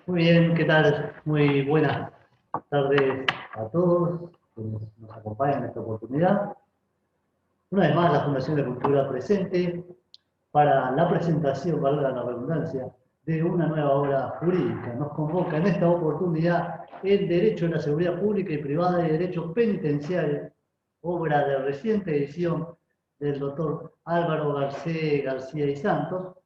Muy bien, ¿qué tal? Muy buenas tardes a todos quienes nos acompañan en esta oportunidad. Una vez más, la Fundación de Cultura presente para la presentación, valga la redundancia, de una nueva obra jurídica. Nos convoca en esta oportunidad el Derecho de la Seguridad Pública y Privada y Derecho Penitenciario, obra de reciente edición del doctor Álvaro García y Santos.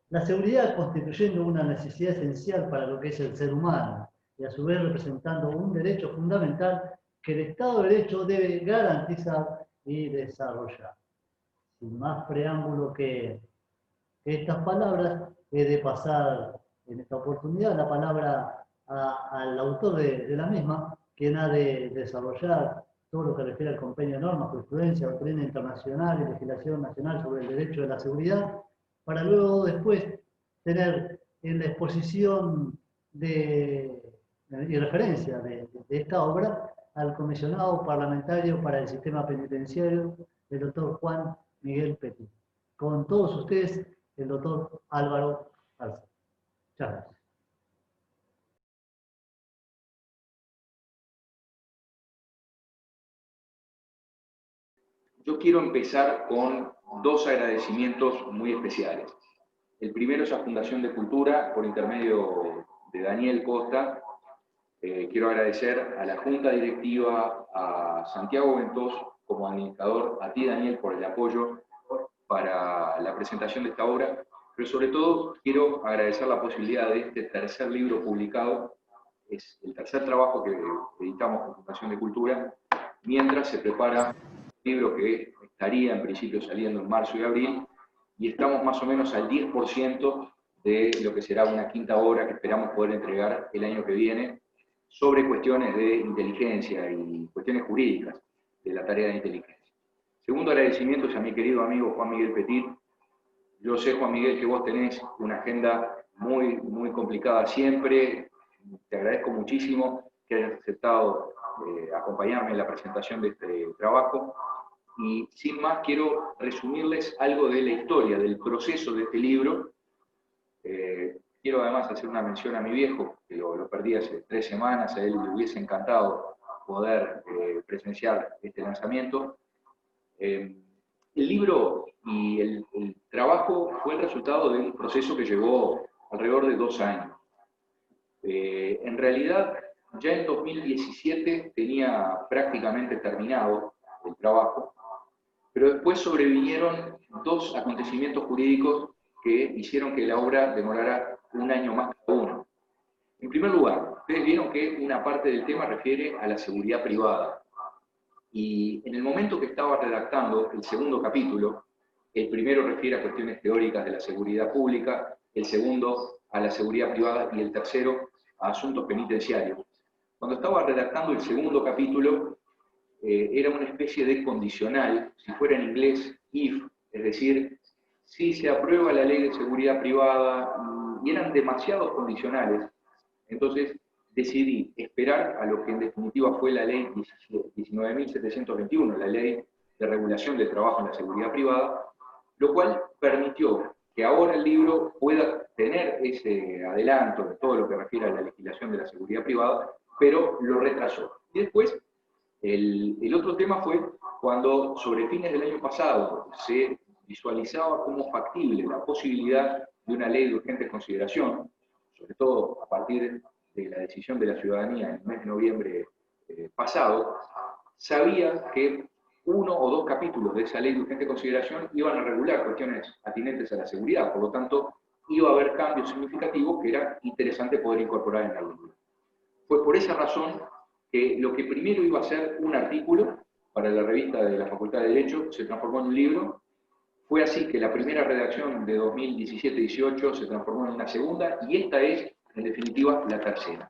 La seguridad constituyendo una necesidad esencial para lo que es el ser humano y a su vez representando un derecho fundamental que el Estado de Derecho debe garantizar y desarrollar. Sin más preámbulo que estas palabras, he de pasar en esta oportunidad la palabra al autor de la misma, quien ha de desarrollar todo lo que refiere al compendio de normas, jurisprudencia, doctrina internacional y legislación nacional sobre el derecho de la seguridad, para luego después tener en la exposición y referencia de esta obra al comisionado parlamentario para el sistema penitenciario, el doctor Juan Miguel Petit. Con todos ustedes, el doctor Álvaro García. Muchas gracias. Yo quiero empezar con dos agradecimientos muy especiales. El primero es a Fundación de Cultura, por intermedio de Daniel Costa. Quiero agradecer a la Junta Directiva, a Santiago Ventos como administrador, a ti Daniel por el apoyo para la presentación de esta obra, pero sobre todo quiero agradecer la posibilidad de este tercer libro publicado. Es el tercer trabajo que editamos con Fundación de Cultura, mientras se prepara un libro que estaría en principio saliendo en marzo y abril, y estamos más o menos al 10% de lo que será una quinta obra que esperamos poder entregar el año que viene, sobre cuestiones de inteligencia y cuestiones jurídicas de la tarea de inteligencia. Segundo agradecimiento es a mi querido amigo Juan Miguel Petit. Yo sé, Juan Miguel, que vos tenés una agenda muy complicada siempre. Te agradezco muchísimo que hayas aceptado acompañarme en la presentación de este trabajo. Y sin más, quiero resumirles algo de la historia, del proceso de este libro. Quiero además hacer una mención a mi viejo, que lo perdí hace 3 semanas. A él le hubiese encantado poder presenciar este lanzamiento. El libro y el trabajo fue el resultado de un proceso que llevó alrededor de 2 años. En realidad, ya en 2017 tenía prácticamente terminado el trabajo, pero después sobrevinieron 2 acontecimientos jurídicos que hicieron que la obra demorara 1 año más cada uno. En primer lugar, ustedes vieron que una parte del tema refiere a la seguridad privada. Y en el momento que estaba redactando el segundo capítulo, el primero refiere a cuestiones teóricas de la seguridad pública, el segundo a la seguridad privada y el tercero a asuntos penitenciarios. Cuando estaba redactando el segundo capítulo, era una especie de condicional, si fuera en inglés, if, es decir, si se aprueba la ley de seguridad privada, y eran demasiados condicionales. Entonces decidí esperar a lo que en definitiva fue la ley 19.721, la ley de regulación del trabajo en la seguridad privada, lo cual permitió que ahora el libro pueda tener ese adelanto de todo lo que refiere a la legislación de la seguridad privada, pero lo retrasó. Y después, el otro tema fue cuando sobre fines del año pasado se visualizaba como factible la posibilidad de una ley de urgente consideración, sobre todo a partir de la decisión de la ciudadanía en el mes de noviembre pasado, sabía que 1 o 2 capítulos de esa ley de urgente consideración iban a regular cuestiones atinentes a la seguridad, por lo tanto iba a haber cambios significativos que era interesante poder incorporar en el libro. Fue por esa razón que lo que primero iba a ser un artículo para la revista de la Facultad de Derecho se transformó en un libro. Fue así que la primera redacción de 2017-18 se transformó en una segunda, y esta es, en definitiva, la tercera.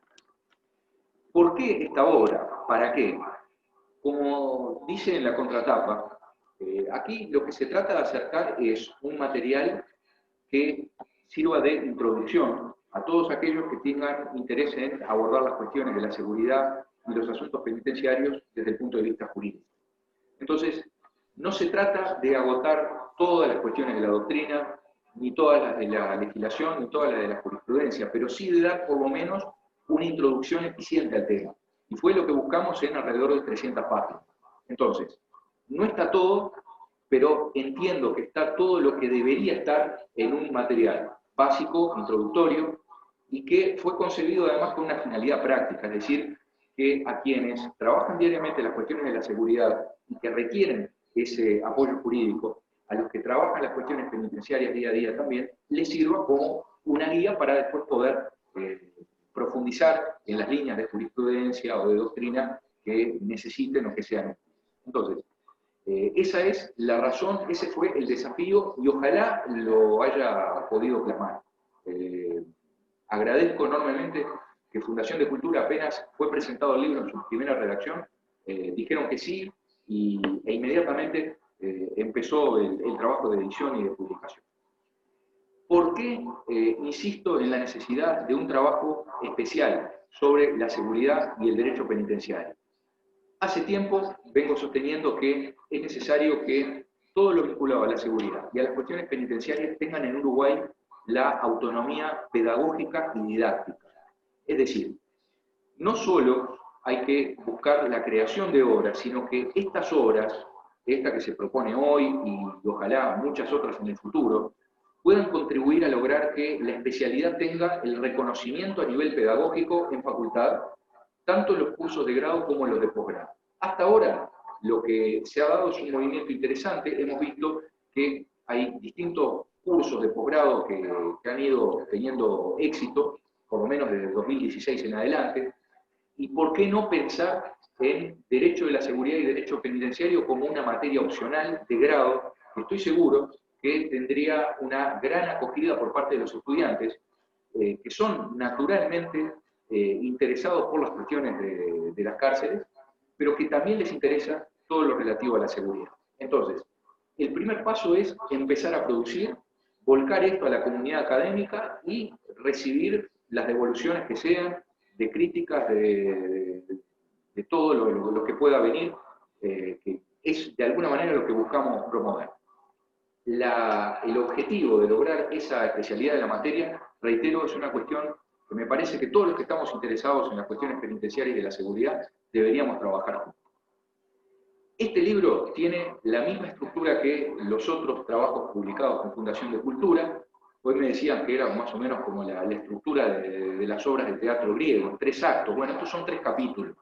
¿Por qué esta obra? ¿Para qué? Como dice en la contratapa, aquí lo que se trata de acercar es un material que sirva de introducción a todos aquellos que tengan interés en abordar las cuestiones de la seguridad y los asuntos penitenciarios desde el punto de vista jurídico. Entonces, no se trata de agotar todas las cuestiones de la doctrina, ni todas las de la legislación, ni todas las de la jurisprudencia, pero sí de dar por lo menos una introducción eficiente al tema. Y fue lo que buscamos en alrededor de 300 páginas. Entonces, no está todo, pero entiendo que está todo lo que debería estar en un material básico, introductorio, y que fue concebido además con una finalidad práctica, es decir, que a quienes trabajan diariamente las cuestiones de la seguridad y que requieren ese apoyo jurídico, a los que trabajan las cuestiones penitenciarias día a día también, les sirva como una guía para después poder profundizar en las líneas de jurisprudencia o de doctrina que necesiten o que sean. Entonces, esa es la razón, ese fue el desafío y ojalá lo haya podido plasmar. Agradezco enormemente que Fundación de Cultura apenas fue presentado el libro en su primera redacción, dijeron que sí e inmediatamente empezó el trabajo de edición y de publicación. ¿Por qué insisto en la necesidad de un trabajo especial sobre la seguridad y el derecho penitenciario? Hace tiempo vengo sosteniendo que es necesario que todo lo vinculado a la seguridad y a las cuestiones penitenciarias tengan en Uruguay la autonomía pedagógica y didáctica. Es decir, no solo hay que buscar la creación de obras, sino que estas obras, esta que se propone hoy y ojalá muchas otras en el futuro, puedan contribuir a lograr que la especialidad tenga el reconocimiento a nivel pedagógico en facultad, tanto en los cursos de grado como en los de posgrado. Hasta ahora, lo que se ha dado es un movimiento interesante. Hemos visto que hay distintos cursos de posgrado que han ido teniendo éxito, por lo menos desde 2016 en adelante, y por qué no pensar en Derecho de la Seguridad y Derecho Penitenciario como una materia opcional de grado, que estoy seguro que tendría una gran acogida por parte de los estudiantes, que son naturalmente interesados por las cuestiones de las cárceles, pero que también les interesa todo lo relativo a la seguridad. Entonces, el primer paso es empezar a producir, volcar esto a la comunidad académica y recibir las devoluciones que sean, de críticas, de todo lo que pueda venir, que es de alguna manera lo que buscamos promover. El objetivo de lograr esa especialidad de la materia, reitero, es una cuestión que me parece que todos los que estamos interesados en las cuestiones penitenciarias y de la seguridad deberíamos trabajar juntos. Este libro tiene la misma estructura que los otros trabajos publicados con Fundación de Cultura. Hoy me decían que era más o menos como la estructura de las obras del teatro griego, 3 actos. Bueno, estos son 3 capítulos.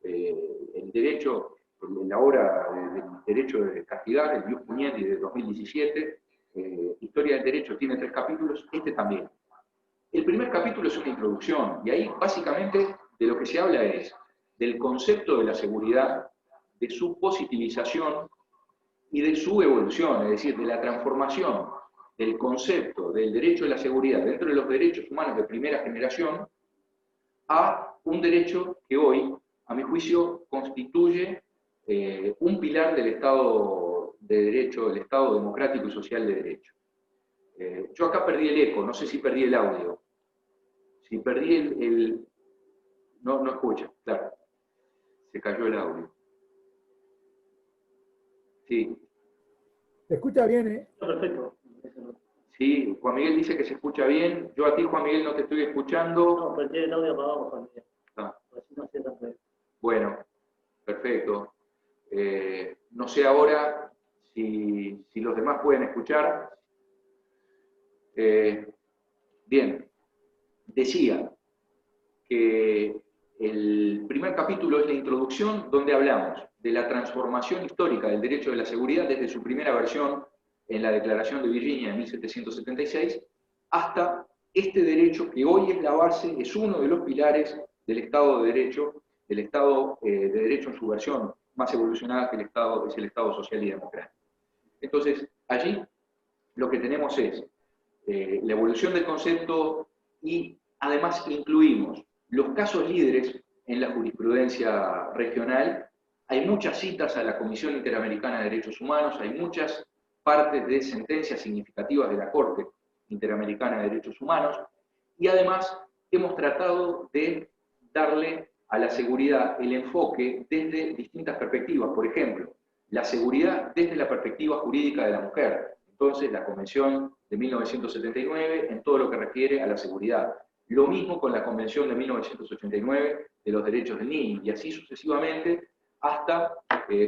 El derecho, la obra del derecho de castigar, el Ius Puniendi de 2017, Historia del Derecho, tiene 3 capítulos, este también. El primer capítulo es una introducción, y ahí básicamente de lo que se habla es del concepto de la seguridad, de su positivización y de su evolución, es decir, de la transformación del concepto del derecho de la seguridad dentro de los derechos humanos de primera generación a un derecho que hoy, a mi juicio, constituye un pilar del Estado de Derecho, del Estado democrático y social de derecho. Yo acá perdí el eco, no sé si perdí el audio. Si perdí el... No escucha, claro. Se cayó el audio. Sí. Se escucha bien, ¿eh? Perfecto. Sí, Juan Miguel dice que se escucha bien. Yo a ti, Juan Miguel, no te estoy escuchando. No, perdí el audio apagado, Juan Miguel. Ah. Así no hacía tanto. Bueno, perfecto. No sé ahora si los demás pueden escuchar. Bien, decía que el primer capítulo es la introducción, donde hablamos de la transformación histórica del derecho de la seguridad desde su primera versión en la Declaración de Virginia de 1776 hasta este derecho que hoy es la base, es uno de los pilares del Estado de Derecho, del Estado de Derecho en su versión más evolucionada que es el Estado social y democrático. Entonces, allí lo que tenemos es la evolución del concepto y además incluimos los casos líderes en la jurisprudencia regional. Hay muchas citas a la Comisión Interamericana de Derechos Humanos, hay muchas partes de sentencias significativas de la Corte Interamericana de Derechos Humanos, y además hemos tratado de darle a la seguridad el enfoque desde distintas perspectivas. Por ejemplo, la seguridad desde la perspectiva jurídica de la mujer. entonces la Convención de 1979 en todo lo que refiere a la seguridad. Lo mismo con la Convención de 1989 de los derechos del niño, y así sucesivamente, hasta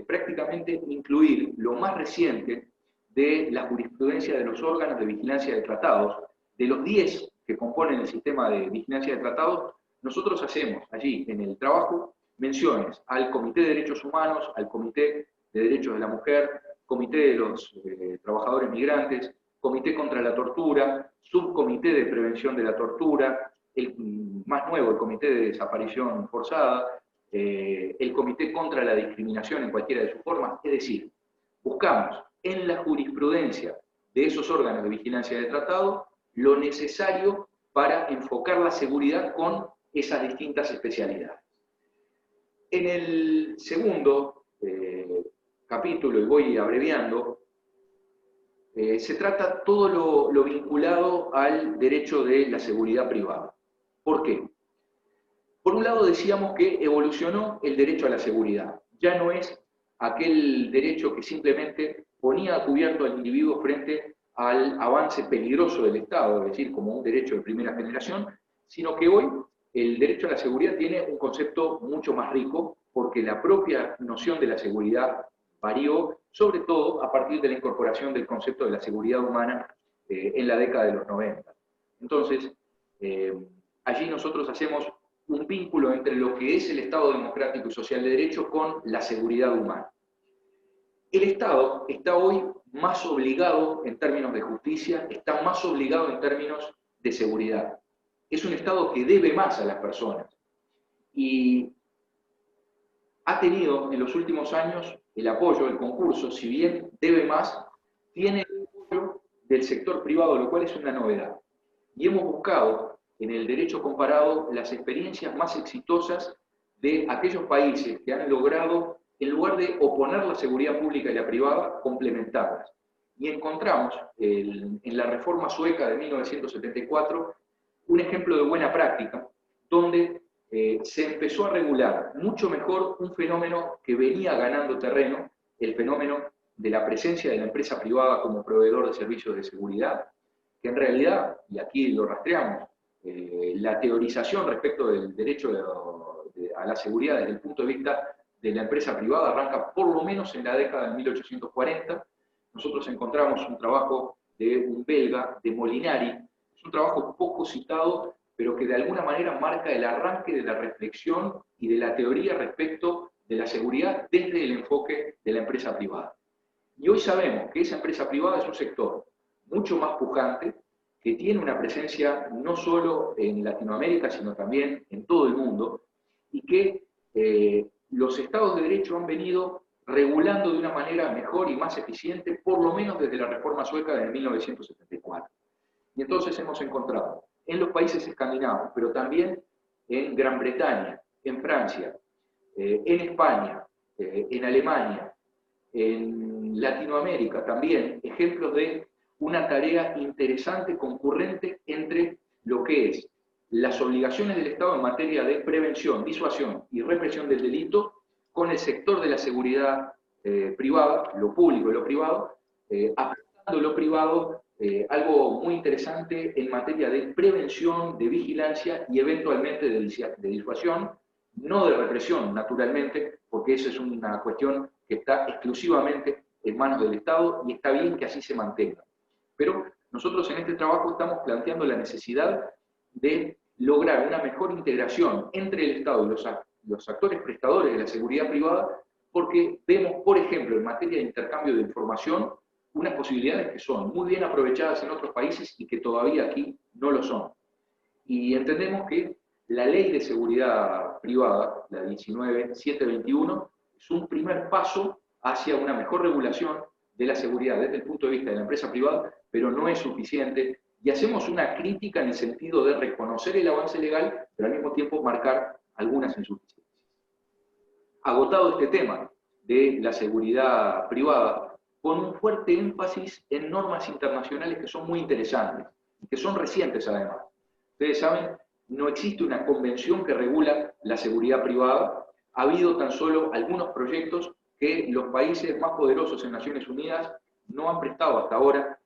prácticamente incluir lo más reciente de la jurisprudencia de los órganos de vigilancia de tratados. De los 10 que componen el sistema de vigilancia de tratados, nosotros hacemos allí en el trabajo menciones al Comité de Derechos Humanos, al Comité de Derechos de la Mujer, Comité de los Trabajadores Migrantes, Comité contra la Tortura, Subcomité de Prevención de la Tortura, el más nuevo, el Comité de Desaparición Forzada, el Comité contra la Discriminación en cualquiera de sus formas. Es decir, buscamos en la jurisprudencia de esos órganos de vigilancia de tratado lo necesario para enfocar la seguridad con esas distintas especialidades. En el segundo capítulo, y voy abreviando, se trata todo lo vinculado al derecho de la seguridad privada. ¿Por qué? Por un lado decíamos que evolucionó el derecho a la seguridad. Ya no es aquel derecho que simplemente ponía a cubierto al individuo frente al avance peligroso del Estado, es decir, como un derecho de primera generación, sino que hoy el derecho a la seguridad tiene un concepto mucho más rico, porque la propia noción de la seguridad varió, sobre todo a partir de la incorporación del concepto de la seguridad humana en la década de los 90. Entonces, allí nosotros hacemos un vínculo entre lo que es el Estado democrático y social de derecho con la seguridad humana. El Estado está hoy más obligado en términos de justicia, está más obligado en términos de seguridad. Es un Estado que debe más a las personas y ha tenido en los últimos años el apoyo, el concurso, si bien debe más, tiene el apoyo del sector privado, lo cual es una novedad. Y hemos buscado en el derecho comparado las experiencias más exitosas de aquellos países que han logrado, en lugar de oponer la seguridad pública y la privada, complementarlas. Y encontramos en la reforma sueca de 1974 un ejemplo de buena práctica, donde se empezó a regular mucho mejor un fenómeno que venía ganando terreno, el fenómeno de la presencia de la empresa privada como proveedor de servicios de seguridad, que en realidad, y aquí lo rastreamos, la teorización respecto del derecho a la seguridad desde el punto de vista de la empresa privada arranca por lo menos en la década de 1840. Nosotros encontramos un trabajo de un belga, de Molinari, es un trabajo poco citado, pero que de alguna manera marca el arranque de la reflexión y de la teoría respecto de la seguridad desde el enfoque de la empresa privada. Y hoy sabemos que esa empresa privada es un sector mucho más pujante, que tiene una presencia no solo en Latinoamérica, sino también en todo el mundo, y que los estados de derecho han venido regulando de una manera mejor y más eficiente, por lo menos desde la reforma sueca de 1974. Y entonces hemos encontrado en los países escandinavos, pero también en Gran Bretaña, en Francia, en España, en Alemania, en Latinoamérica también, ejemplos de una tarea interesante, concurrente entre lo que es las obligaciones del Estado en materia de prevención, disuasión y represión del delito con el sector de la seguridad privada, lo público y lo privado, aplicando lo privado, algo muy interesante en materia de prevención, de vigilancia y eventualmente de disuasión, no de represión, naturalmente, porque esa es una cuestión que está exclusivamente en manos del Estado y está bien que así se mantenga. Pero nosotros en este trabajo estamos planteando la necesidad de lograr una mejor integración entre el Estado y los actores prestadores de la seguridad privada, porque vemos, por ejemplo, en materia de intercambio de información, unas posibilidades que son muy bien aprovechadas en otros países y que todavía aquí no lo son. Y entendemos que la Ley de Seguridad Privada, la 19.721, es un primer paso hacia una mejor regulación de la seguridad desde el punto de vista de la empresa privada, pero no es suficiente, y hacemos una crítica en el sentido de reconocer el avance legal, pero al mismo tiempo marcar algunas insuficiencias. Agotado este tema de la seguridad privada, con un fuerte énfasis en normas internacionales que son muy interesantes, y que son recientes además. Ustedes saben, no existe una convención que regula la seguridad privada, ha habido tan solo algunos proyectos que los países más poderosos en Naciones Unidas no han prestado hasta ahora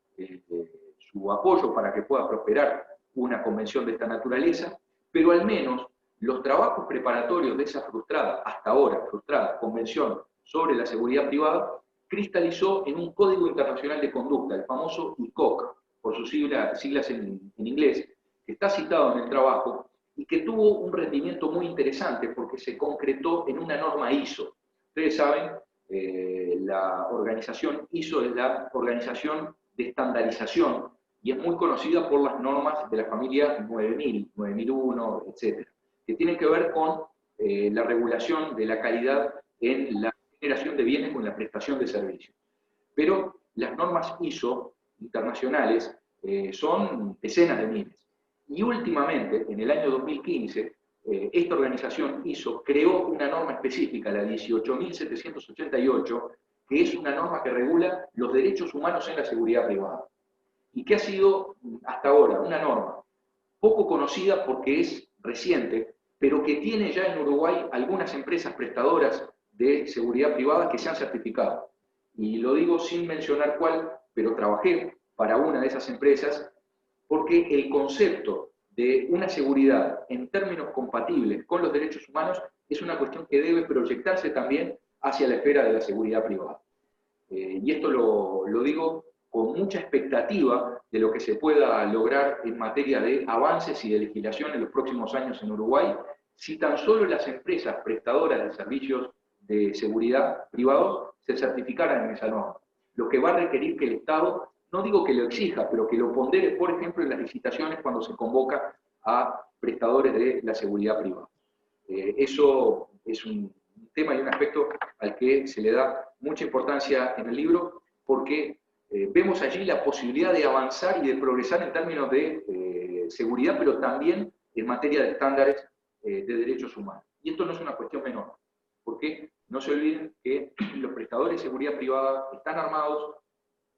su apoyo para que pueda prosperar una convención de esta naturaleza, pero al menos los trabajos preparatorios de esa frustrada, hasta ahora frustrada, convención sobre la seguridad privada, cristalizó en un Código Internacional de Conducta, el famoso ICOC, por sus siglas en inglés, que está citado en el trabajo y que tuvo un rendimiento muy interesante porque se concretó en una norma ISO. Ustedes saben, la organización ISO es la organización de estandarización y es muy conocida por las normas de la familia 9000, 9001, etc., que tienen que ver con la regulación de la calidad en la generación de bienes con la prestación de servicios. Pero las normas ISO internacionales son decenas de miles. Y últimamente, en el año 2015, esta organización ISO creó una norma específica, la 18.788, que es una norma que regula los derechos humanos en la seguridad privada. Y que ha sido, hasta ahora, una norma poco conocida porque es reciente, pero que tiene ya en Uruguay algunas empresas prestadoras de seguridad privada que se han certificado. Y lo digo sin mencionar cuál, pero trabajé para una de esas empresas porque el concepto de una seguridad en términos compatibles con los derechos humanos es una cuestión que debe proyectarse también hacia la esfera de la seguridad privada. Y esto lo digo con mucha expectativa de lo que se pueda lograr en materia de avances y de legislación en los próximos años en Uruguay, si tan solo las empresas prestadoras de servicios de seguridad privados se certificaran en esa norma. Lo que va a requerir que el Estado, no digo que lo exija, pero que lo pondere, por ejemplo, en las licitaciones cuando se convoca a prestadores de la seguridad privada. Eso es un tema y un aspecto al que se le da mucha importancia en el libro, porque vemos allí la posibilidad de avanzar y de progresar en términos de seguridad, pero también en materia de estándares de derechos humanos. Y esto no es una cuestión menor, porque no se olviden que los prestadores de seguridad privada están armados,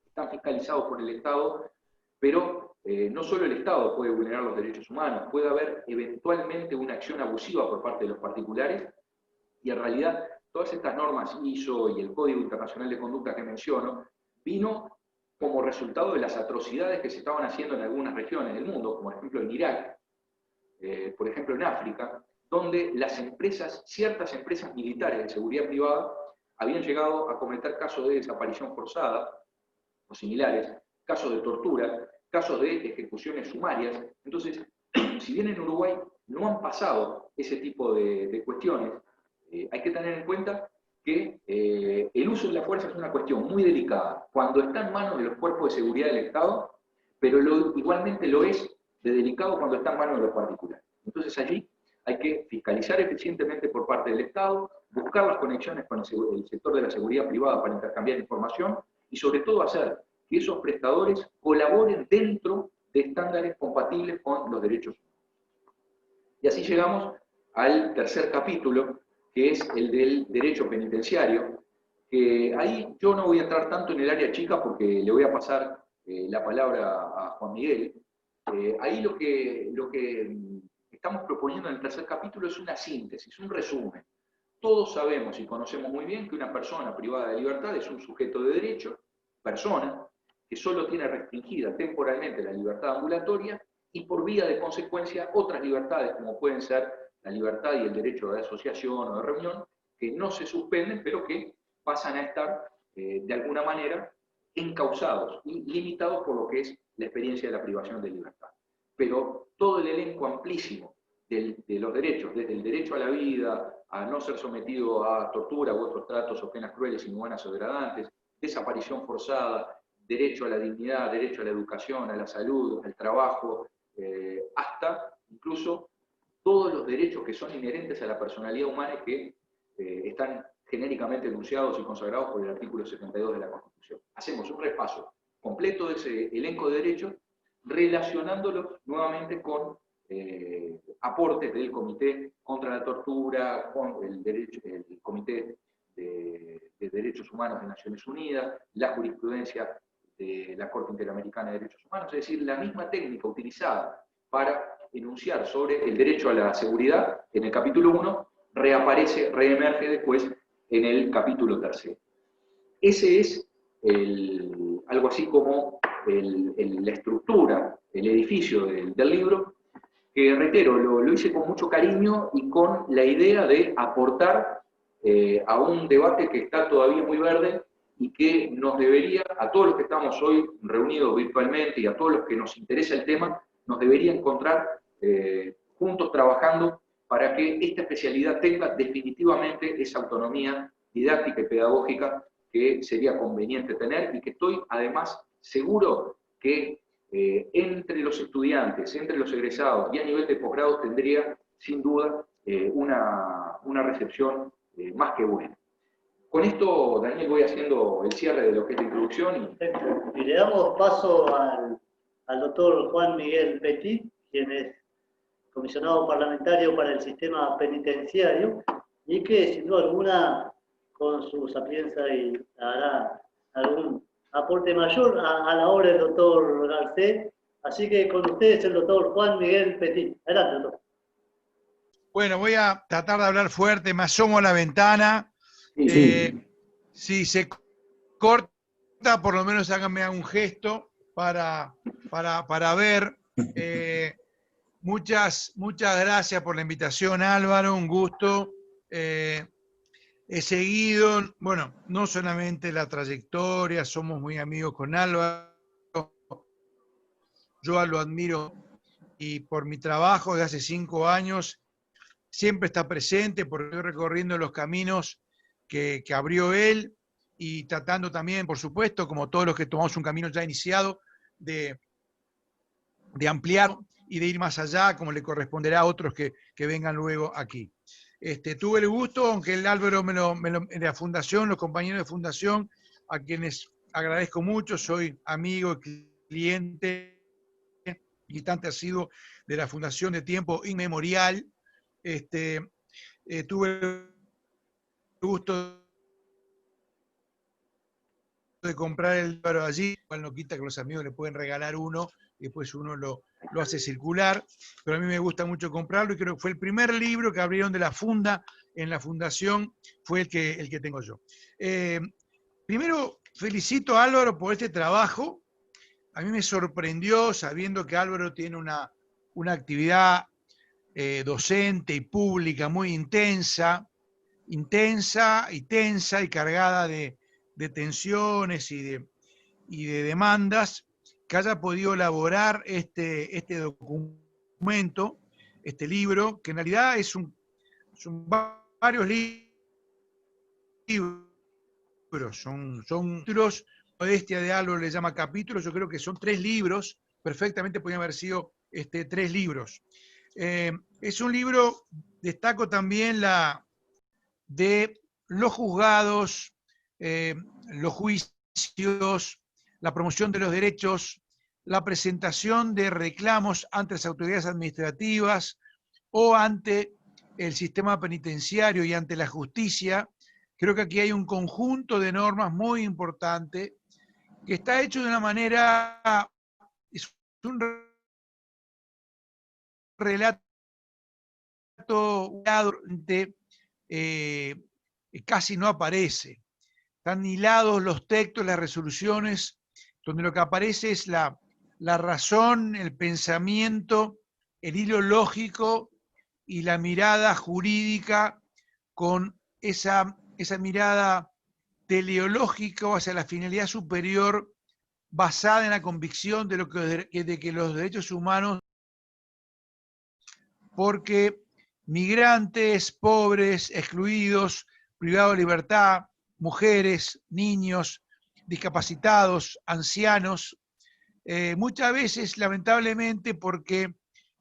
están fiscalizados por el Estado, pero no solo el Estado puede vulnerar los derechos humanos, puede haber eventualmente una acción abusiva por parte de los particulares, y en realidad todas estas normas ISO y el Código Internacional de Conducta que menciono, vino como resultado de las atrocidades que se estaban haciendo en algunas regiones del mundo, como por ejemplo en Irak, por ejemplo en África, donde las empresas, ciertas empresas militares de seguridad privada, habían llegado a cometer casos de desaparición forzada, o similares, casos de tortura, casos de ejecuciones sumarias. Entonces, si bien en Uruguay no han pasado ese tipo de cuestiones, hay que tener en cuenta que el uso de la fuerza es una cuestión muy delicada cuando está en manos de los cuerpos de seguridad del Estado, pero igualmente lo es de delicado cuando está en manos de los particulares. Entonces allí hay que fiscalizar eficientemente por parte del Estado, buscar las conexiones con el sector de la seguridad privada para intercambiar información y sobre todo hacer que esos prestadores colaboren dentro de estándares compatibles con los derechos humanos. Y así llegamos al tercer capítulo, que es el del derecho penitenciario, que ahí yo no voy a entrar tanto en el área chica porque le voy a pasar la palabra a Juan Miguel. Ahí lo que estamos proponiendo en el tercer capítulo es una síntesis, un resumen. Todos sabemos y conocemos muy bien que una persona privada de libertad es un sujeto de derecho, persona, que solo tiene restringida temporalmente la libertad ambulatoria y por vía de consecuencia otras libertades como pueden ser la libertad y el derecho de asociación o de reunión, que no se suspenden, pero que pasan a estar, de alguna manera, encausados y limitados por lo que es la experiencia de la privación de libertad. Pero todo el elenco amplísimo de los derechos, desde el derecho a la vida, a no ser sometido a tortura u otros tratos o penas crueles, inhumanas o degradantes, desaparición forzada, derecho a la dignidad, derecho a la educación, a la salud, al trabajo, hasta incluso todos los derechos que son inherentes a la personalidad humana y que están genéricamente enunciados y consagrados por el artículo 72 de la Constitución. Hacemos un repaso completo de ese elenco de derechos, relacionándolos nuevamente con aportes del Comité contra la Tortura, con el Comité de Derechos Humanos de Naciones Unidas, la jurisprudencia de la Corte Interamericana de Derechos Humanos, es decir, la misma técnica utilizada para enunciar sobre el derecho a la seguridad en el capítulo 1, reemerge después en el capítulo 3. Ese es algo así como la estructura, el edificio del libro, que reitero, lo hice con mucho cariño y con la idea de aportar a un debate que está todavía muy verde y que nos debería, a todos los que estamos hoy reunidos virtualmente y a todos los que nos interesa el tema, nos debería encontrar juntos trabajando para que esta especialidad tenga definitivamente esa autonomía didáctica y pedagógica que sería conveniente tener y que estoy además seguro que entre los estudiantes, entre los egresados y a nivel de posgrado tendría sin duda una recepción más que buena. Con esto, Daniel, voy haciendo el cierre de lo que es la introducción. Y le damos paso al doctor Juan Miguel Petit, quien es comisionado parlamentario para el sistema penitenciario y que sin duda alguna con su sapiencia y hará algún aporte mayor a la obra del doctor Garcés. Así que con ustedes el doctor Juan Miguel Petit. Adelante, doctor. Bueno, voy a tratar de hablar fuerte, me asomo a la ventana. Si se corta, por lo menos háganme un gesto para ver. Muchas gracias por la invitación, Álvaro, un gusto. He seguido, bueno, no solamente la trayectoria, somos muy amigos con Álvaro, yo lo admiro y por mi trabajo de hace 5 años siempre está presente porque estoy recorriendo los caminos que abrió él y tratando también, por supuesto, como todos los que tomamos un camino ya iniciado, de ampliar y de ir más allá, como le corresponderá a otros que vengan luego aquí. Tuve el gusto, aunque el Álvaro de la Fundación, los compañeros de Fundación, a quienes agradezco mucho, soy amigo, cliente, militante asiduo de la Fundación de tiempo inmemorial. Tuve el gusto de comprar el libro allí, cual no quita que los amigos le pueden regalar uno, y después uno lo hace circular, pero a mí me gusta mucho comprarlo y creo que fue el primer libro que abrieron de la funda en la fundación, fue el que tengo yo. Primero, felicito a Álvaro por este trabajo. A mí me sorprendió, sabiendo que Álvaro tiene una actividad docente y pública muy intensa y tensa y cargada de tensiones y de demandas, que haya podido elaborar este documento, este libro, que en realidad son varios libros, son títulos, modestia de Álvaro le llama capítulos, yo creo que son 3 libros, perfectamente podrían haber sido 3 libros. Es un libro, destaco también la de los juzgados, los juicios, la promoción de los derechos, la presentación de reclamos ante las autoridades administrativas o ante el sistema penitenciario y ante la justicia. Creo que aquí hay un conjunto de normas muy importante que está hecho de una manera, es un relato casi no aparece. Están hilados los textos, las resoluciones, donde lo que aparece es la razón, el pensamiento, el hilo lógico y la mirada jurídica con esa mirada teleológica hacia la finalidad superior basada en la convicción de que los derechos humanos, porque migrantes, pobres, excluidos, privados de libertad, mujeres, niños, discapacitados, ancianos, muchas veces, lamentablemente, porque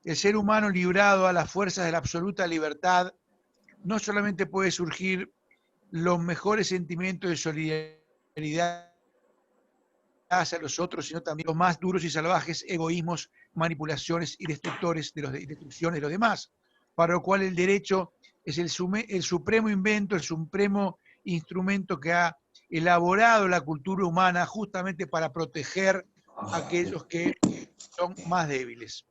el ser humano librado a las fuerzas de la absoluta libertad, no solamente puede surgir los mejores sentimientos de solidaridad hacia los otros, sino también los más duros y salvajes egoísmos, manipulaciones y destrucciones de los demás, para lo cual el derecho es el supremo invento, el supremo instrumento que ha elaborado la cultura humana justamente para proteger a aquellos que son más débiles.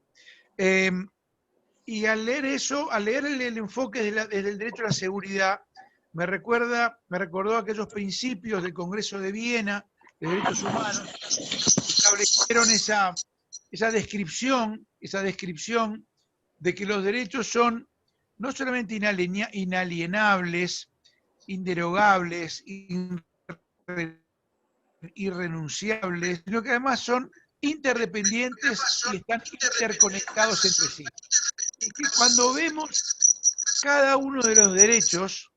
Y al leer eso, al leer el enfoque desde el derecho a la seguridad, me recordó aquellos principios del Congreso de Viena de Derechos Humanos, establecieron esa descripción de que los derechos son no solamente inalienables, inderogables, irrenunciables, sino que además son interdependientes y están interconectados entre sí. Y que cuando vemos cada uno de los derechos,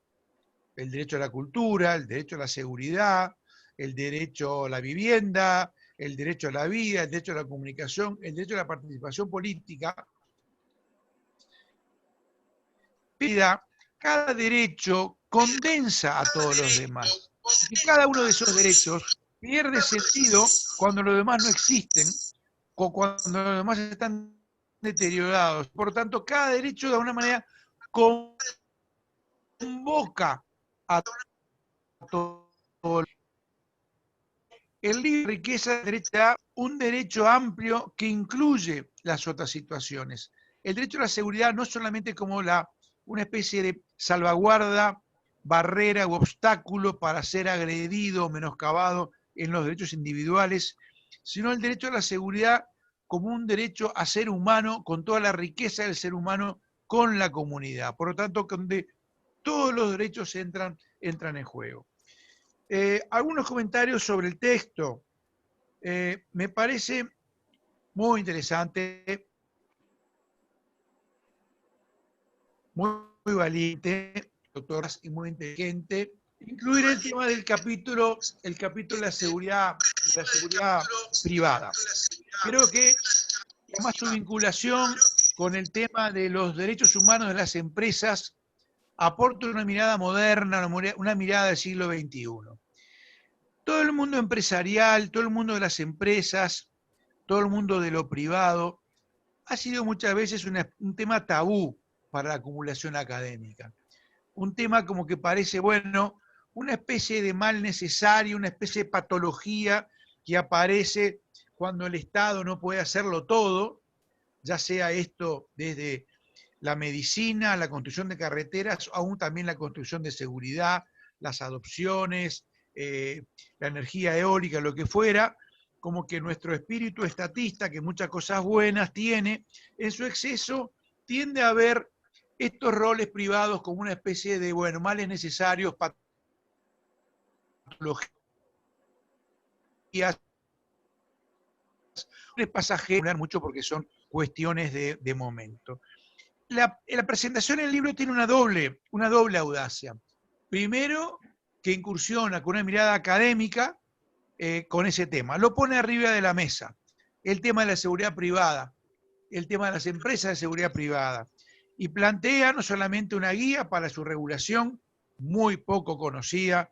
el derecho a la cultura, el derecho a la seguridad, el derecho a la vivienda, el derecho a la vida, el derecho a la comunicación, el derecho a la participación política, cada derecho condensa a todos los demás. Y cada uno de esos derechos pierde sentido cuando los demás no existen o cuando los demás están deteriorados. Por lo tanto, cada derecho de alguna manera convoca a todo. El libro de riqueza de derecho da un derecho amplio que incluye las otras situaciones. El derecho a la seguridad no solamente como una especie de salvaguarda, barrera u obstáculo para ser agredido o menoscabado en los derechos individuales, sino el derecho a la seguridad como un derecho a ser humano, con toda la riqueza del ser humano, con la comunidad. Por lo tanto, donde todos los derechos entran en juego. Algunos comentarios sobre el texto. Me parece muy interesante, muy valiente, doctor, y muy inteligente, incluir el tema del capítulo de la seguridad privada. Creo que además su vinculación con el tema de los derechos humanos de las empresas aporta una mirada moderna, una mirada del siglo XXI. Todo el mundo empresarial, todo el mundo de las empresas, todo el mundo de lo privado, ha sido muchas veces un tema tabú para la acumulación académica. Un tema como que parece, bueno, una especie de mal necesario, una especie de patología que aparece cuando el Estado no puede hacerlo todo, ya sea esto desde la medicina, la construcción de carreteras, aún también la construcción de seguridad, las adopciones, la energía eólica, lo que fuera, como que nuestro espíritu estatista, que muchas cosas buenas tiene, en su exceso tiende a ver estos roles privados como una especie de, bueno, males necesarios, patologías, pasajeros, mucho porque son cuestiones de momento. La presentación en el libro tiene una doble audacia. Primero, que incursiona con una mirada académica con ese tema. Lo pone arriba de la mesa. El tema de la seguridad privada, el tema de las empresas de seguridad privada. Y plantea no solamente una guía para su regulación, muy poco conocida,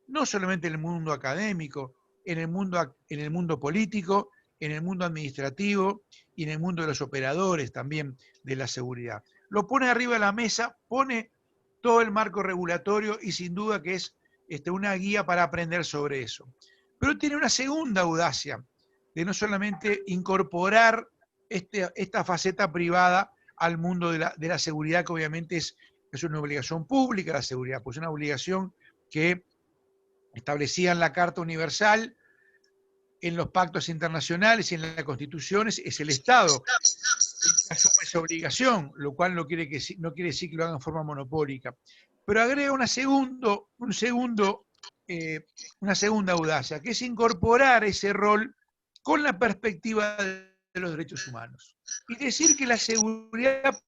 no solamente en el mundo académico, en el mundo político, en el mundo administrativo y en el mundo de los operadores también de la seguridad. Lo pone arriba de la mesa, pone todo el marco regulatorio y sin duda que es una guía para aprender sobre eso. Pero tiene una segunda audacia de no solamente incorporar esta faceta privada al mundo de la seguridad, que obviamente es una obligación pública la seguridad, pues es una obligación que establecía en la Carta Universal, en los pactos internacionales y en las constituciones, es el Estado el que asume esa obligación, lo cual no quiere decir que lo haga en forma monopólica. Pero agrega una segunda audacia, que es incorporar ese rol con la perspectiva de los derechos humanos. Y decir que la seguridad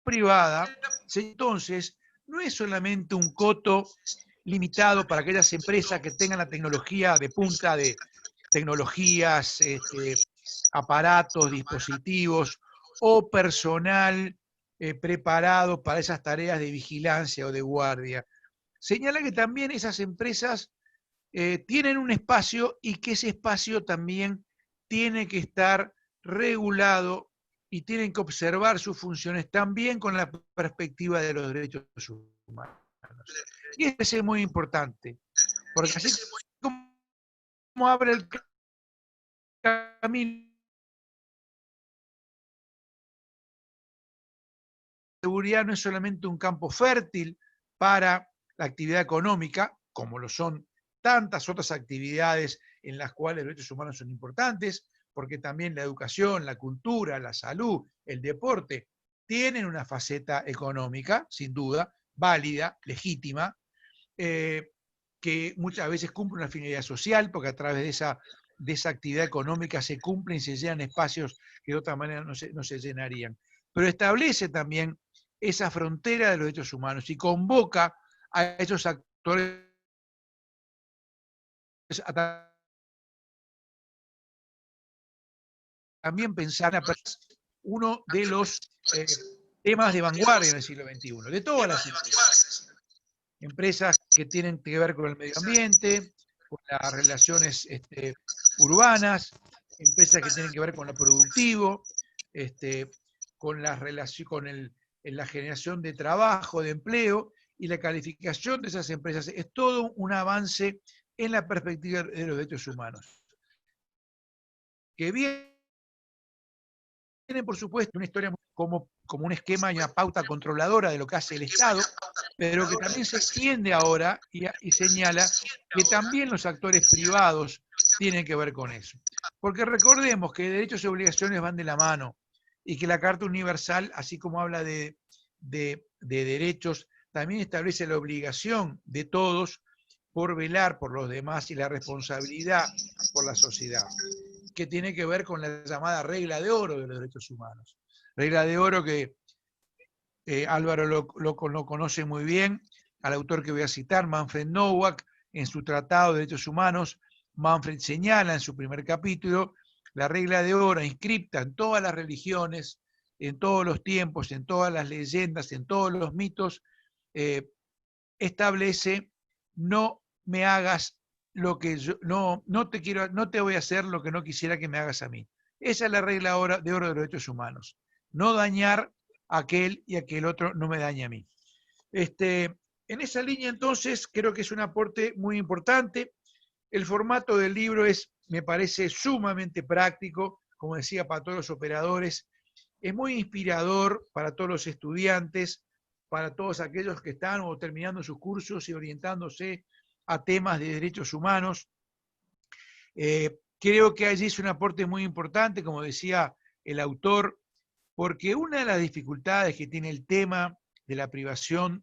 privada, entonces, no es solamente un coto limitado para aquellas empresas que tengan la tecnología de punta de tecnologías, aparatos, dispositivos o personal preparado para esas tareas de vigilancia o de guardia. Señala que también esas empresas tienen un espacio y que ese espacio también tiene que estar regulado y tienen que observar sus funciones también con la perspectiva de los derechos humanos. Y eso es muy importante, porque así como abre el camino, la seguridad no es solamente un campo fértil para la actividad económica, como lo son tantas otras actividades en las cuales los derechos humanos son importantes, porque también la educación, la cultura, la salud, el deporte, tienen una faceta económica, sin duda, válida, legítima, que muchas veces cumple una finalidad social, porque a través de esa actividad económica se cumplen y se llenan espacios que de otra manera no se llenarían. Pero establece también esa frontera de los derechos humanos y convoca a esos actores a también pensar en uno de los temas de vanguardia en el siglo XXI, de todas las empresas. Empresas que tienen que ver con el medio ambiente, con las relaciones urbanas, empresas que tienen que ver con lo productivo, con la generación de trabajo, de empleo y la calificación de esas empresas. Es todo un avance en la perspectiva de los derechos humanos. Que viene, por supuesto, una historia como un esquema y una pauta controladora de lo que hace el Estado, pero que también se extiende ahora y señala que también los actores privados tienen que ver con eso. Porque recordemos que derechos y obligaciones van de la mano y que la Carta Universal, así como habla de derechos, también establece la obligación de todos por velar por los demás y la responsabilidad por la sociedad, que tiene que ver con la llamada regla de oro de los derechos humanos. Regla de oro que Álvaro lo conoce muy bien, al autor que voy a citar, Manfred Nowak, en su Tratado de Derechos Humanos. Manfred señala en su primer capítulo la regla de oro inscripta en todas las religiones, en todos los tiempos, en todas las leyendas, en todos los mitos, establece: no me hagas lo que yo, no te voy a hacer lo que no quisiera que me hagas a mí. Esa es la regla de oro de los derechos humanos. No dañar a aquel y a que el otro no me dañe a mí. En esa línea, entonces, creo que es un aporte muy importante. El formato del libro me parece sumamente práctico, como decía, para todos los operadores. Es muy inspirador para todos los estudiantes, para todos aquellos que están o terminando sus cursos y orientándose a temas de derechos humanos. Creo que allí es un aporte muy importante, como decía el autor, porque una de las dificultades que tiene el tema de la privación,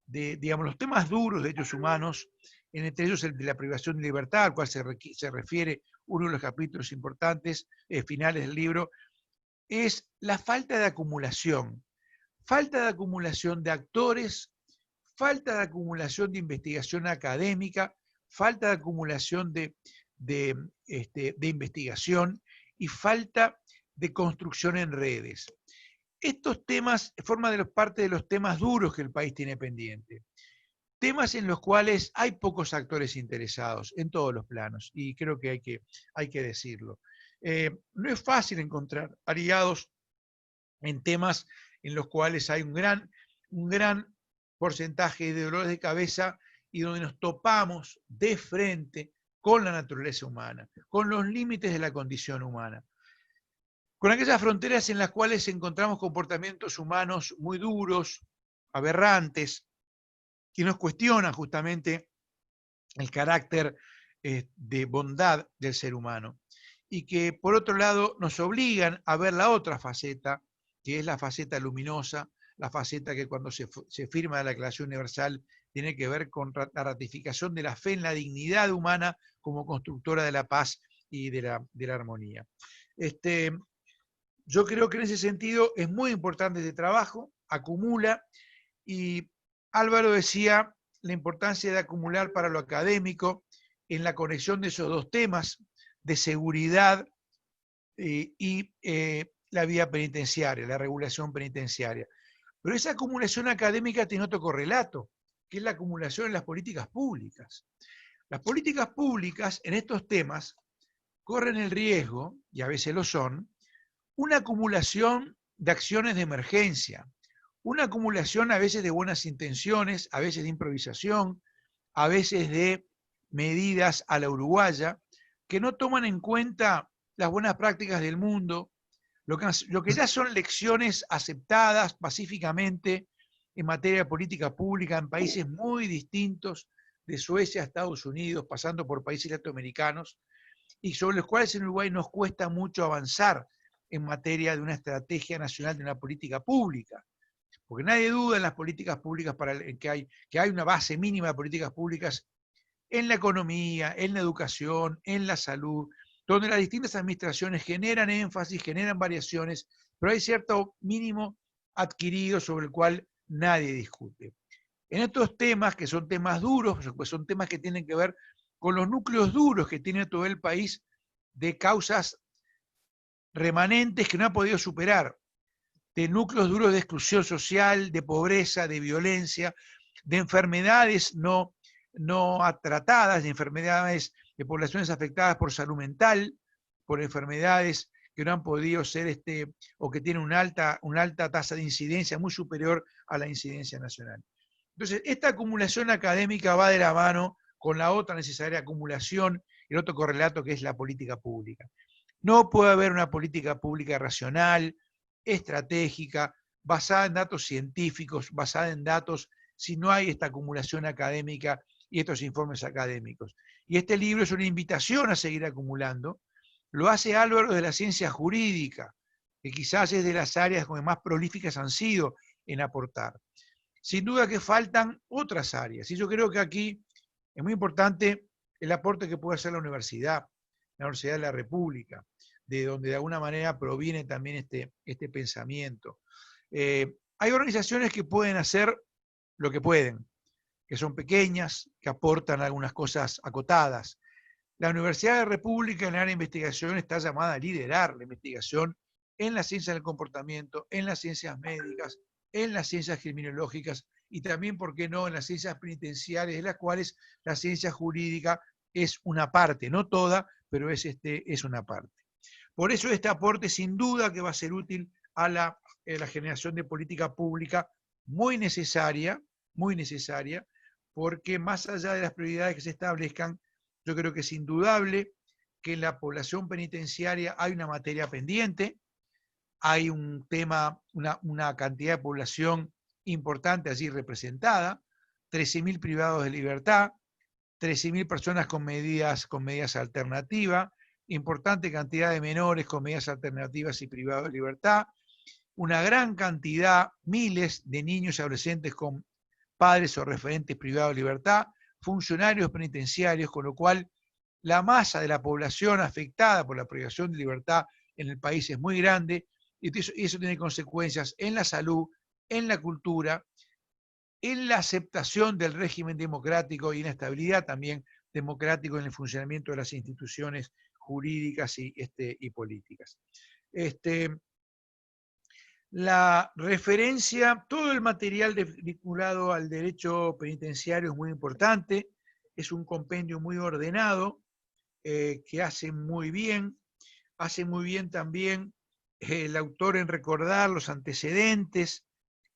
digamos, los temas duros de derechos humanos, entre ellos el de la privación de libertad, al cual se refiere uno de los capítulos importantes, finales del libro, es la falta de acumulación. Falta de acumulación de actores, falta de acumulación de investigación académica, falta de acumulación de investigación y falta de construcción en redes. Estos temas forman parte de los temas duros que el país tiene pendiente. Temas en los cuales hay pocos actores interesados en todos los planos, y creo que hay que decirlo. No es fácil encontrar aliados en temas en los cuales hay un gran porcentaje de dolores de cabeza y donde nos topamos de frente con la naturaleza humana, con los límites de la condición humana, con aquellas fronteras en las cuales encontramos comportamientos humanos muy duros, aberrantes, que nos cuestionan justamente el carácter de bondad del ser humano, y que por otro lado nos obligan a ver la otra faceta, que es la faceta luminosa, la faceta que cuando se firma la Declaración Universal tiene que ver con la ratificación de la fe en la dignidad humana como constructora de la paz y de la armonía. Yo creo que en ese sentido es muy importante este trabajo, acumula, y Álvaro decía la importancia de acumular para lo académico en la conexión de esos dos temas, de seguridad y la vía penitenciaria, la regulación penitenciaria. Pero esa acumulación académica tiene otro correlato, que es la acumulación en las políticas públicas. Las políticas públicas en estos temas corren el riesgo, y a veces lo son, una acumulación de acciones de emergencia, una acumulación a veces de buenas intenciones, a veces de improvisación, a veces de medidas a la uruguaya, que no toman en cuenta las buenas prácticas del mundo, lo que ya son lecciones aceptadas pacíficamente en materia de política pública en países muy distintos, de Suecia a Estados Unidos, pasando por países latinoamericanos, y sobre los cuales en Uruguay nos cuesta mucho avanzar en materia de una estrategia nacional de una política pública. Porque nadie duda en las políticas públicas que hay una base mínima de políticas públicas en la economía, en la educación, en la salud, donde las distintas administraciones generan énfasis, generan variaciones, pero hay cierto mínimo adquirido sobre el cual nadie discute. En estos temas, que son temas duros, pues son temas que tienen que ver con los núcleos duros que tiene todo el país de causas remanentes que no ha podido superar, de núcleos duros de exclusión social, de pobreza, de violencia, de enfermedades no tratadas, de enfermedades de poblaciones afectadas por salud mental, por enfermedades que no han podido ser o que tienen una alta tasa de incidencia muy superior a la incidencia nacional. Entonces, esta acumulación académica va de la mano con la otra necesaria acumulación, el otro correlato que es la política pública. No puede haber una política pública racional, estratégica, basada en datos científicos, basada en datos, si no hay esta acumulación académica y estos informes académicos. Y este libro es una invitación a seguir acumulando. Lo hace Álvaro de la ciencia jurídica, que quizás es de las áreas que más prolíficas han sido en aportar. Sin duda que faltan otras áreas, y yo creo que aquí es muy importante el aporte que puede hacer la Universidad de la República, de donde de alguna manera proviene también este pensamiento. Hay organizaciones que pueden hacer lo que pueden, que son pequeñas, que aportan algunas cosas acotadas. La Universidad de la República en el área de investigación está llamada a liderar la investigación en las ciencias del comportamiento, en las ciencias médicas, en las ciencias criminológicas y también, ¿por qué no?, en las ciencias penitenciarias, de las cuales la ciencia jurídica es una parte, no toda, pero es una parte. Por eso este aporte sin duda que va a ser útil a la generación de política pública muy necesaria, porque más allá de las prioridades que se establezcan, yo creo que es indudable que en la población penitenciaria hay una materia pendiente, hay un tema, una cantidad de población importante allí representada, 13.000 privados de libertad, 13.000 personas con medidas alternativas, importante cantidad de menores con medidas alternativas y privados de libertad, una gran cantidad, miles de niños y adolescentes con padres o referentes privados de libertad, funcionarios penitenciarios, con lo cual la masa de la población afectada por la privación de libertad en el país es muy grande, y eso tiene consecuencias en la salud, en la cultura, en la aceptación del régimen democrático y en la estabilidad también democrático en el funcionamiento de las instituciones jurídicas y políticas. La referencia, todo el material vinculado al derecho penitenciario es muy importante, es un compendio muy ordenado, que hace muy bien también el autor en recordar los antecedentes,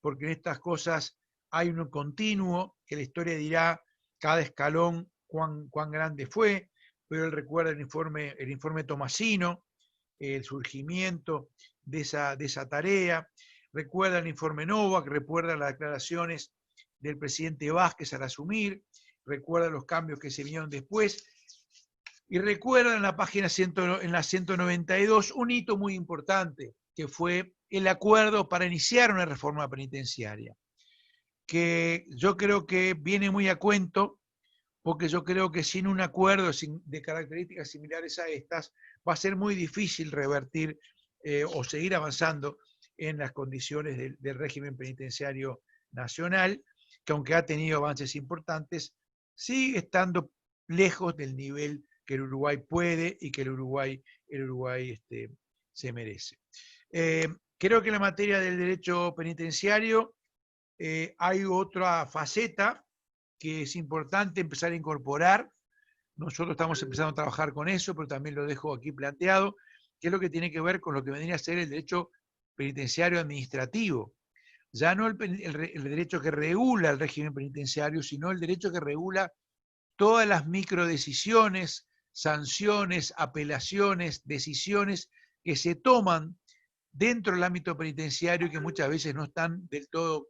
porque en estas cosas hay un continuo, que la historia dirá cada escalón cuán grande fue, pero él recuerda el informe Tomasino, el surgimiento de esa tarea, recuerda el informe Novak, recuerda las declaraciones del presidente Vázquez al asumir, recuerda los cambios que se vinieron después, y recuerda en la 192 un hito muy importante, que fue el acuerdo para iniciar una reforma penitenciaria, que yo creo que viene muy a cuento, porque yo creo que sin un acuerdo de características similares a estas, va a ser muy difícil revertir o seguir avanzando en las condiciones del régimen penitenciario nacional, que aunque ha tenido avances importantes, sigue estando lejos del nivel que el Uruguay puede y que el Uruguay se merece. Creo que en la materia del derecho penitenciario hay otra faceta que es importante empezar a incorporar. Nosotros estamos empezando a trabajar con eso, pero también lo dejo aquí planteado, que es lo que tiene que ver con lo que vendría a ser el derecho penitenciario administrativo. Ya no el derecho que regula el régimen penitenciario, sino el derecho que regula todas las microdecisiones, sanciones, apelaciones, decisiones que se toman dentro del ámbito penitenciario y que muchas veces no están del todo,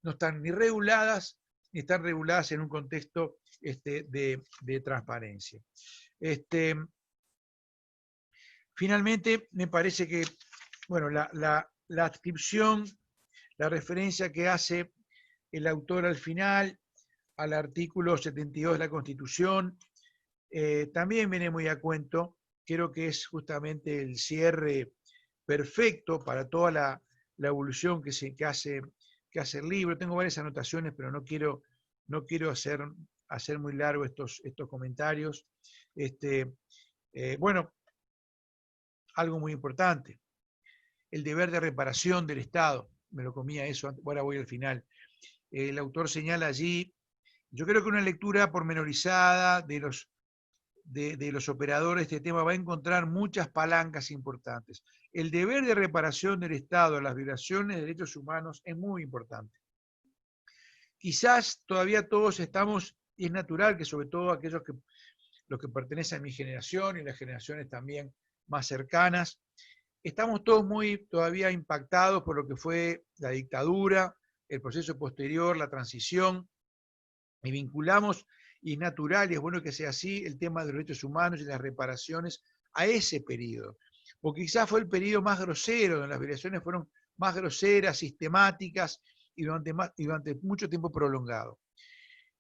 no están ni reguladas, ni están reguladas en un contexto de transparencia. Finalmente, me parece que, bueno, la adscripción, la referencia que hace el autor al final al artículo 72 de la Constitución, también viene muy a cuento. Creo que es justamente el cierre perfecto para toda la evolución que hace el libro. Tengo varias anotaciones, pero no quiero hacer muy largo estos comentarios. Bueno, algo muy importante, el deber de reparación del Estado. Me lo comía eso, ahora voy al final. El autor señala allí, yo creo que una lectura pormenorizada de los operadores de este tema va a encontrar muchas palancas importantes. El deber de reparación del Estado a las violaciones de derechos humanos es muy importante. Quizás todavía todos estamos, y es natural que sobre todo los que pertenecen a mi generación y las generaciones también más cercanas, estamos todos muy todavía impactados por lo que fue la dictadura, el proceso posterior, la transición, y vinculamos, y es natural y es bueno que sea así, el tema de los derechos humanos y las reparaciones a ese periodo. Porque quizás fue el periodo más grosero, donde las violaciones fueron más groseras, sistemáticas y durante mucho tiempo prolongado.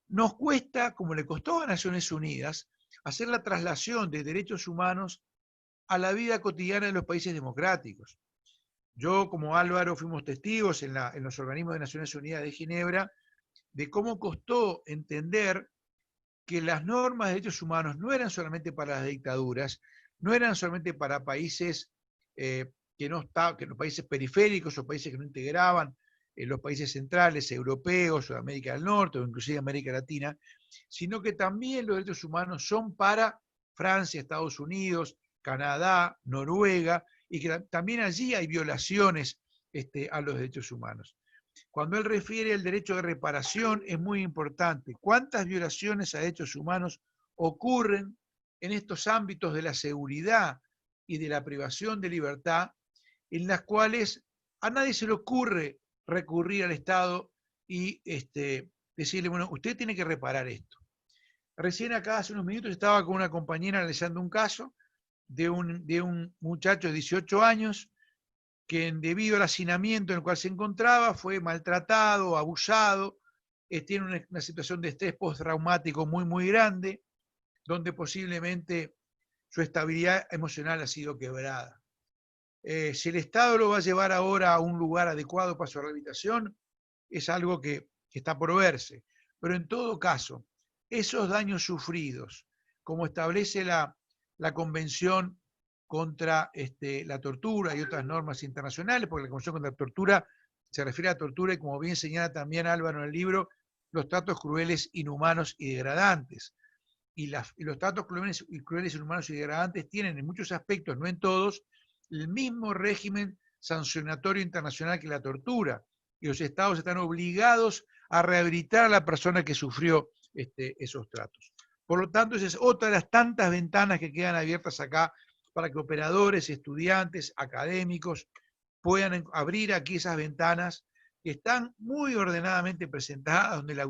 Nos cuesta, como le costó a Naciones Unidas, hacer la traslación de derechos humanos a la vida cotidiana de los países democráticos. Yo, como Álvaro, fuimos testigos en los organismos de Naciones Unidas de Ginebra de cómo costó entender que las normas de derechos humanos no eran solamente para las dictaduras, no eran solamente para países que los países periféricos o países que no integraban los países centrales, europeos, o América del Norte, o inclusive América Latina, sino que también los derechos humanos son para Francia, Estados Unidos, Canadá, Noruega, y que también allí hay violaciones a los derechos humanos. Cuando él refiere al derecho de reparación, es muy importante. ¿Cuántas violaciones a derechos humanos ocurren en estos ámbitos de la seguridad y de la privación de libertad, en las cuales a nadie se le ocurre recurrir al Estado y decirle, bueno, usted tiene que reparar esto? Recién acá, hace unos minutos, estaba con una compañera analizando un caso de un muchacho de 18 años que debido al hacinamiento en el cual se encontraba fue maltratado, abusado, tiene una situación de estrés postraumático muy, muy grande, donde posiblemente su estabilidad emocional ha sido quebrada. Si el Estado lo va a llevar ahora a un lugar adecuado para su rehabilitación, es algo que está por verse. Pero en todo caso, esos daños sufridos, como establece la Convención contra la tortura y otras normas internacionales, porque la Convención contra la tortura se refiere a tortura y, como bien señala también Álvaro en el libro, los tratos crueles, inhumanos y degradantes. Y los tratos crueles, inhumanos y degradantes tienen en muchos aspectos, no en todos, el mismo régimen sancionatorio internacional que la tortura. Y los estados están obligados a rehabilitar a la persona que sufrió esos tratos. Por lo tanto, esa es otra de las tantas ventanas que quedan abiertas acá para que operadores, estudiantes, académicos puedan abrir aquí esas ventanas que están muy ordenadamente presentadas, donde el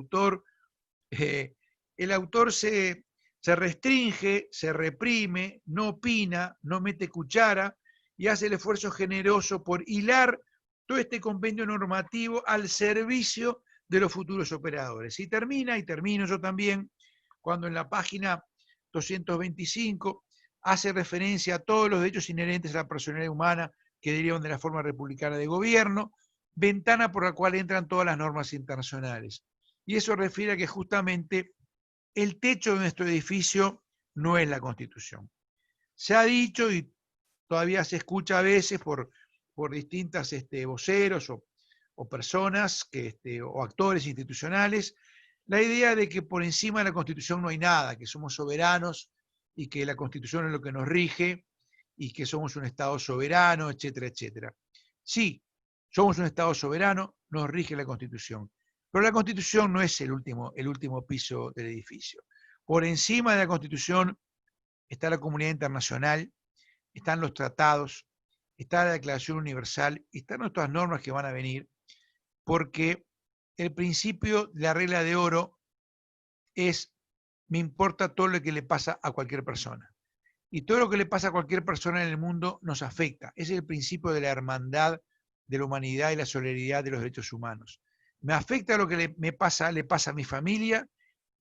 autor se restringe, se reprime, no opina, no mete cuchara y hace el esfuerzo generoso por hilar todo este compendio normativo al servicio de los futuros operadores. Y termino yo también, cuando en la página 225 hace referencia a todos los derechos inherentes a la personalidad humana que derivan de la forma republicana de gobierno, ventana por la cual entran todas las normas internacionales. Y eso refiere a que justamente el techo de nuestro edificio no es la Constitución. Se ha dicho, y todavía se escucha a veces por distintas voceros o personas o actores institucionales, la idea de que por encima de la Constitución no hay nada, que somos soberanos y que la Constitución es lo que nos rige y que somos un Estado soberano, etcétera, etcétera. Sí, somos un Estado soberano, nos rige la Constitución, pero la Constitución no es el último piso del edificio. Por encima de la Constitución está la comunidad internacional, están los tratados, está la Declaración Universal, están otras normas que van a venir, porque el principio de la regla de oro es: me importa todo lo que le pasa a cualquier persona. Y todo lo que le pasa a cualquier persona en el mundo nos afecta. Ese es el principio de la hermandad, de la humanidad y la solidaridad de los derechos humanos. Me afecta lo que le pasa a mi familia,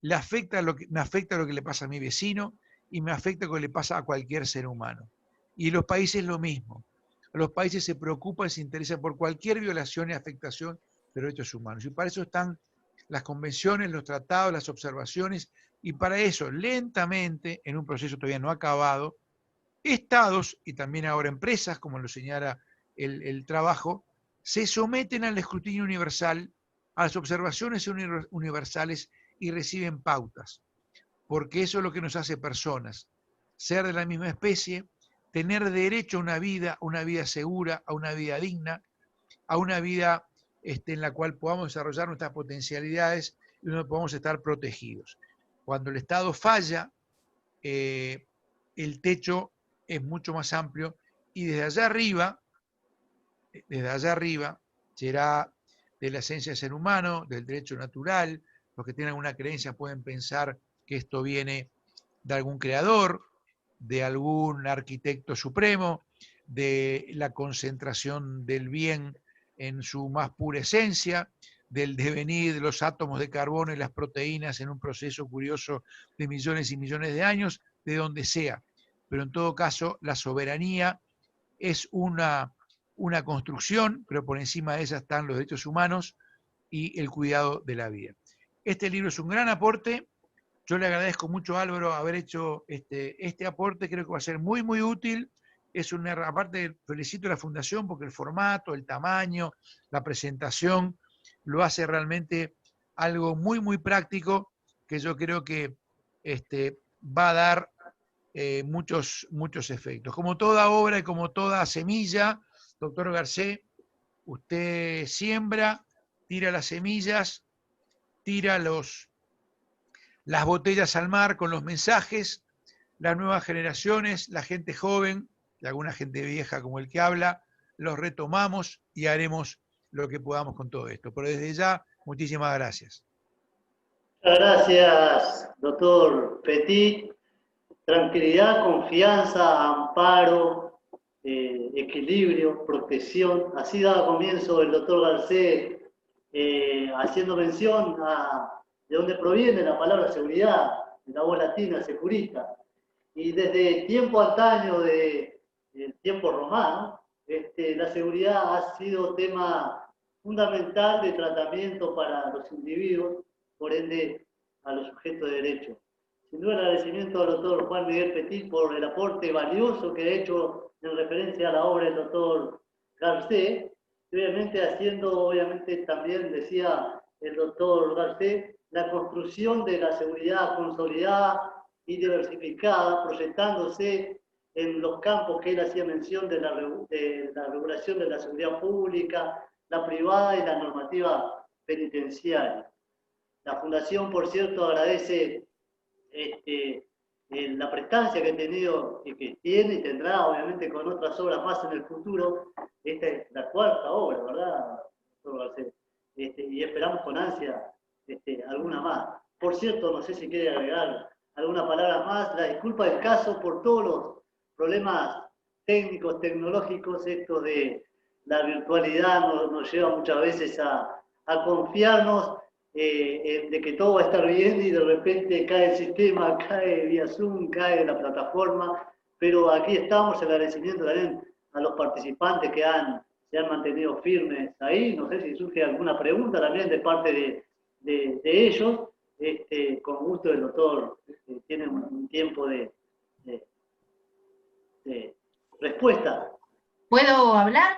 me afecta lo que le pasa a mi vecino y me afecta lo que le pasa a cualquier ser humano. Y en los países lo mismo. Los países se preocupan y se interesan por cualquier violación y afectación de los derechos humanos. Y para eso están las convenciones, los tratados, las observaciones, y para eso, lentamente, en un proceso todavía no acabado, estados y también ahora empresas, como lo señala el trabajo, se someten al escrutinio universal, a las observaciones universales y reciben pautas, porque eso es lo que nos hace personas, ser de la misma especie, tener derecho a una vida segura, a una vida digna, a una vida en la cual podamos desarrollar nuestras potencialidades y donde podamos estar protegidos. Cuando el Estado falla, el techo es mucho más amplio y desde allá arriba, será de la esencia del ser humano, del derecho natural. Los que tienen alguna creencia pueden pensar que esto viene de algún creador, de algún arquitecto supremo, de la concentración del bien en su más pura esencia, del devenir de los átomos de carbono y las proteínas en un proceso curioso de millones y millones de años, de donde sea. Pero en todo caso, la soberanía es una construcción, pero por encima de ella están los derechos humanos y el cuidado de la vida. Este libro es un gran aporte. Yo le agradezco mucho a Álvaro haber hecho este aporte, creo que va a ser muy, muy útil. Aparte, felicito a la Fundación porque el formato, el tamaño, la presentación, lo hace realmente algo muy, muy práctico que yo creo que va a dar muchos, muchos efectos. Como toda obra y como toda semilla, doctor Garcés, usted siembra, tira las semillas, tira las botellas al mar con los mensajes, las nuevas generaciones, la gente joven, y alguna gente vieja como el que habla, los retomamos y haremos lo que podamos con todo esto. Pero desde ya, muchísimas gracias. Muchas gracias, doctor Petit. Tranquilidad, confianza, amparo, equilibrio, protección. Así daba comienzo el doctor Garcés, haciendo mención de dónde proviene la palabra seguridad, de la voz latina, securita. Y desde tiempo antaño, del tiempo romano, la seguridad ha sido tema fundamental de tratamiento para los individuos, por ende a los sujetos de derecho. Sin duda el agradecimiento al doctor Juan Miguel Petit por el aporte valioso que ha hecho en referencia a la obra del doctor Garcés, y obviamente haciendo, también decía el doctor Garcés, la construcción de la seguridad consolidada y diversificada, proyectándose en los campos que él hacía mención de la regulación de la seguridad pública, la privada y la normativa penitenciaria. La Fundación, por cierto, agradece la prestancia que ha tenido y que tiene y tendrá, obviamente, con otras obras más en el futuro. Esta es la cuarta obra, ¿verdad, doctor Garcés? Y esperamos con ansia alguna más. Por cierto, no sé si quiere agregar alguna palabra más. La disculpa del caso por todos los problemas técnicos, tecnológicos. Esto de la virtualidad nos lleva muchas veces a confiarnos de que todo va a estar bien y de repente cae el sistema, cae vía Zoom, cae la plataforma, pero aquí estamos, el agradecimiento también a los participantes que se han mantenido firmes ahí. No sé si surge alguna pregunta también de parte de ellos. Con gusto el doctor tiene un tiempo de respuesta. ¿Puedo hablar?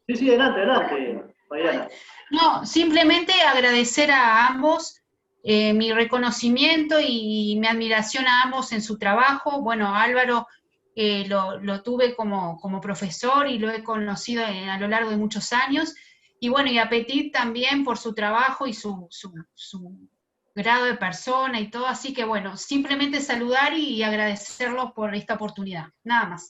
Sí, adelante, Fabiana. No, simplemente agradecer a ambos mi reconocimiento y mi admiración a ambos en su trabajo. Bueno, Álvaro lo tuve como profesor y lo he conocido a lo largo de muchos años. Y bueno, y a Petit también por su trabajo y su grado de persona y todo. Así que bueno, simplemente saludar y agradecerlos por esta oportunidad. Nada más.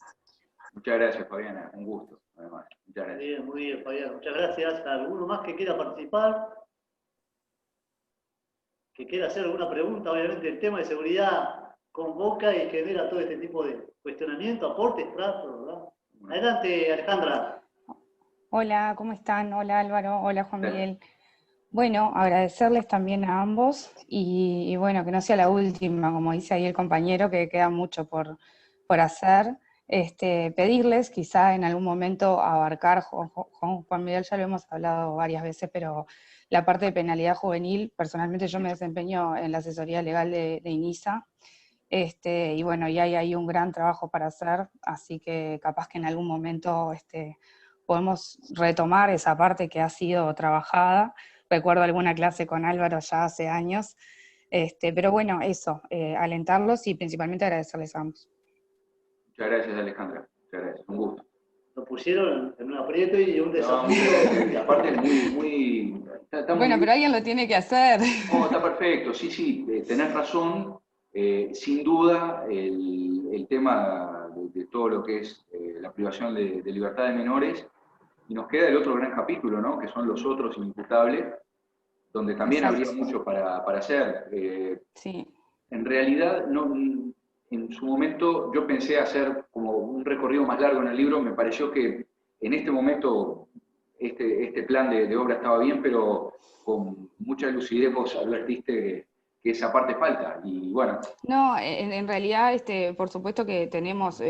Muchas gracias, Fabiana. Un gusto, además. Muchas gracias. Muy bien, Fabián. Muchas gracias. ¿Alguno más que quiera participar? ¿Que quiera hacer alguna pregunta? Obviamente el tema de seguridad convoca y genera todo este tipo de cuestionamiento, aportes, tratos, ¿verdad? Adelante, Alejandra. Hola, ¿cómo están? Hola Álvaro, hola Juan Miguel. Bueno, agradecerles también a ambos y bueno, que no sea la última, como dice ahí el compañero, que queda mucho por hacer. Pedirles quizá en algún momento abarcar, Juan Miguel ya lo hemos hablado varias veces, pero la parte de penalidad juvenil, personalmente yo me desempeño en la asesoría legal de INISA, y bueno, y hay ahí un gran trabajo para hacer, así que capaz que en algún momento podemos retomar esa parte que ha sido trabajada. Recuerdo alguna clase con Álvaro ya hace años, pero bueno, eso, alentarlos y principalmente agradecerles a ambos. Muchas gracias, Alejandra. Muchas gracias. Un gusto. Lo pusieron en un aprieto y un desafío. Y aparte es muy... Está bueno, muy... pero alguien lo tiene que hacer. No, está perfecto. Sí, tenés razón. Sin duda, el tema de todo lo que es la privación de libertad de menores, y nos queda el otro gran capítulo, ¿no? Que son los otros inimputables, donde también Exacto. habría mucho para hacer. Sí. En realidad, no, en su momento yo pensé hacer como un recorrido más largo en el libro, me pareció que en este momento este plan de obra estaba bien, pero con mucha lucidez vos advertiste que esa parte falta, y bueno. No, en realidad, por supuesto que tenemos,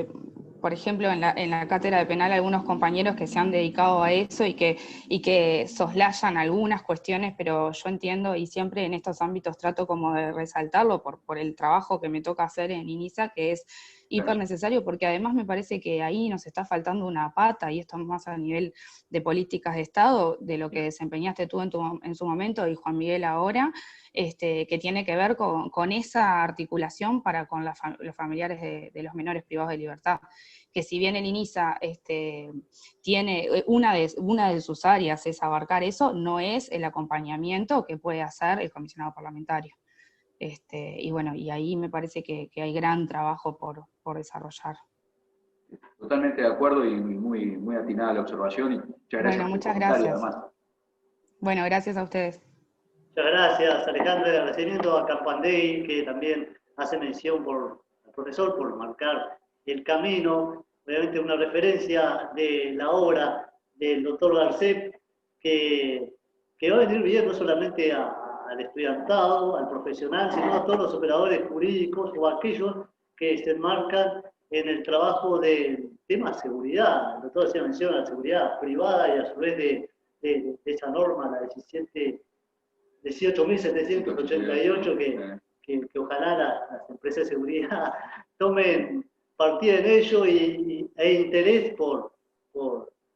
por ejemplo, en la cátedra de penal algunos compañeros que se han dedicado a eso y que soslayan algunas cuestiones, pero yo entiendo y siempre en estos ámbitos trato como de resaltarlo por el trabajo que me toca hacer en INISA, que es hiper necesario, porque además me parece que ahí nos está faltando una pata, y esto más a nivel de políticas de Estado, de lo que desempeñaste tú en su momento y Juan Miguel ahora, que tiene que ver con esa articulación con los familiares de los menores privados de libertad. Que si bien el INISA tiene una de sus áreas es abarcar eso, no es el acompañamiento que puede hacer el comisionado parlamentario. Y bueno, y ahí me parece que hay gran trabajo por desarrollar. Totalmente de acuerdo y muy atinada la observación, y muchas gracias bueno, por muchas el comentario, gracias. además. Bueno, gracias a ustedes. Muchas gracias, Alejandra. Agradecimiento a Campandey, que también hace mención al profesor por marcar el camino. Obviamente una referencia de la obra del doctor Garcep, que va a venir bien no solamente al estudiantado, al profesional, sino a todos los operadores jurídicos o aquellos que se enmarcan en el trabajo del tema seguridad. El doctor hacía mención a la seguridad privada y a su vez de esa norma, la 18.788, que ojalá las empresas de seguridad tomen partida en ello e interés por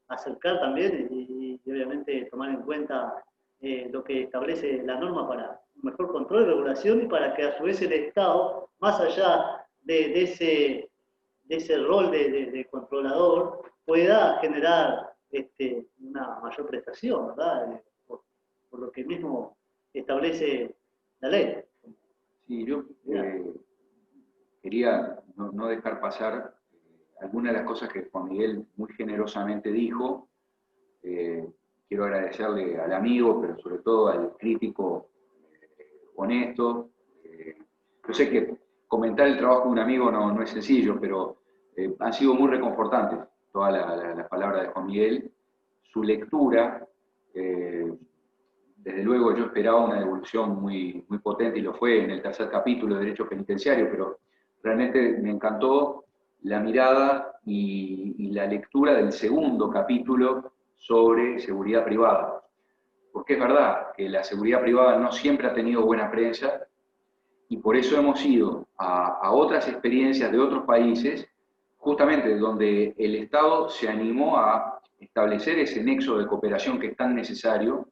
acercar también y obviamente tomar en cuenta lo que establece la norma para un mejor control y regulación, y para que a su vez el Estado, más allá de ese rol de controlador, pueda generar una mayor prestación, ¿verdad? Por lo que mismo establece la ley. Sí, yo quería no dejar pasar algunas de las cosas que Juan Miguel muy generosamente dijo. Quiero agradecerle al amigo, pero sobre todo al crítico honesto. Yo sé que comentar el trabajo de un amigo no es sencillo, pero han sido muy reconfortantes todas las palabras de Juan Miguel. Su lectura, desde luego yo esperaba una devolución muy potente, y lo fue en el tercer capítulo de Derecho Penitenciario, pero realmente me encantó la mirada y la lectura del segundo capítulo sobre seguridad privada. Porque es verdad que la seguridad privada no siempre ha tenido buena prensa, y por eso hemos ido a otras experiencias de otros países, justamente donde el Estado se animó a establecer ese nexo de cooperación que es tan necesario,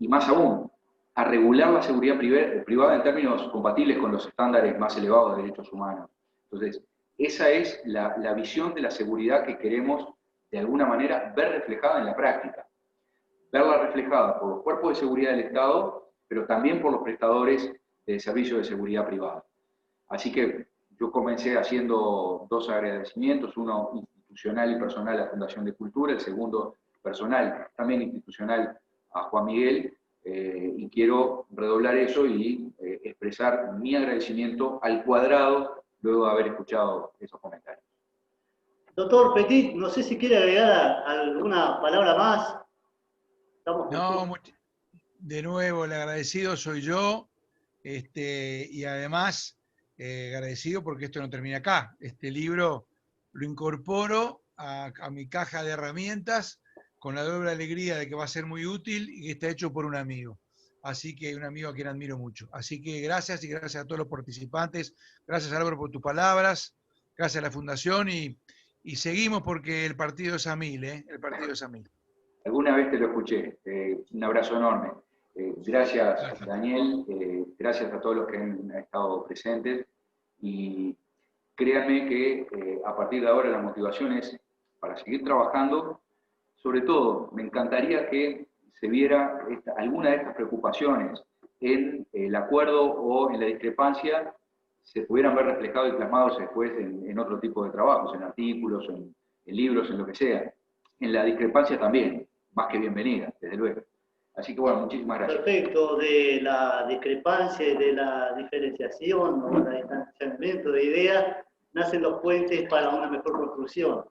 y más aún, a regular la seguridad privada en términos compatibles con los estándares más elevados de derechos humanos. Entonces, esa es la visión de la seguridad que queremos, de alguna manera, ver reflejada en la práctica. Verla reflejada por los cuerpos de seguridad del Estado, pero también por los prestadores de servicios de seguridad privada. Así que yo comencé haciendo dos agradecimientos, uno institucional y personal a la Fundación de Cultura, el segundo personal, también institucional, a Juan Miguel, y quiero redoblar eso y expresar mi agradecimiento al cuadrado luego de haber escuchado esos comentarios. Doctor Petit, no sé si quiere agregar alguna palabra más. No, de nuevo, el agradecido soy yo, y además agradecido porque esto no termina acá. Este libro lo incorporo a mi caja de herramientas con la doble alegría de que va a ser muy útil y que está hecho por un amigo. Así que un amigo a quien admiro mucho. Así que gracias y gracias a todos los participantes. Gracias, Álvaro, por tus palabras. Gracias a la Fundación y seguimos porque el partido es a 1000, ¿eh? El partido es a 1000. Alguna vez te lo escuché. Un abrazo enorme. Gracias, Daniel. Gracias a todos los que han estado presentes. Y créanme que a partir de ahora la motivación es para seguir trabajando. Sobre todo, me encantaría que se viera alguna de estas preocupaciones en el acuerdo o en la discrepancia, se pudieran ver reflejados y plasmados después en otro tipo de trabajos, en artículos, en libros, en lo que sea. En la discrepancia también, más que bienvenida, desde luego. Así que bueno, muchísimas gracias. Perfecto, de la discrepancia y de la diferenciación o el distanciamiento de ideas, nacen los puentes para una mejor construcción.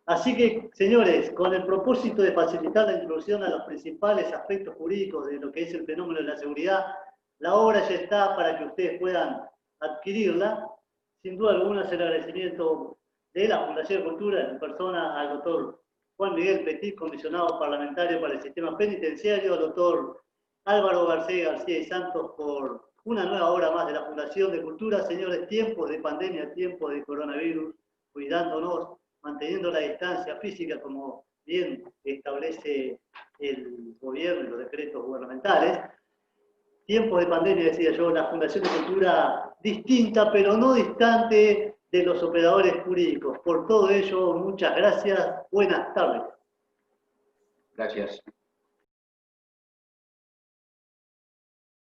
Así que, señores, con el propósito de facilitar la introducción a los principales aspectos jurídicos de lo que es el fenómeno de la seguridad, la obra ya está para que ustedes puedan adquirirla. Sin duda alguna es el agradecimiento de la Fundación de Cultura, en persona al doctor Juan Miguel Petit, comisionado parlamentario para el sistema penitenciario, al doctor Álvaro García y Santos por una nueva obra más de la Fundación de Cultura. Señores, tiempos de pandemia, tiempos de coronavirus, cuidándonos, manteniendo la distancia física como bien establece el gobierno y los decretos gubernamentales. Tiempos de pandemia, decía yo, la Fundación de Cultura distinta, pero no distante de los operadores jurídicos. Por todo ello, muchas gracias. Buenas tardes. Gracias.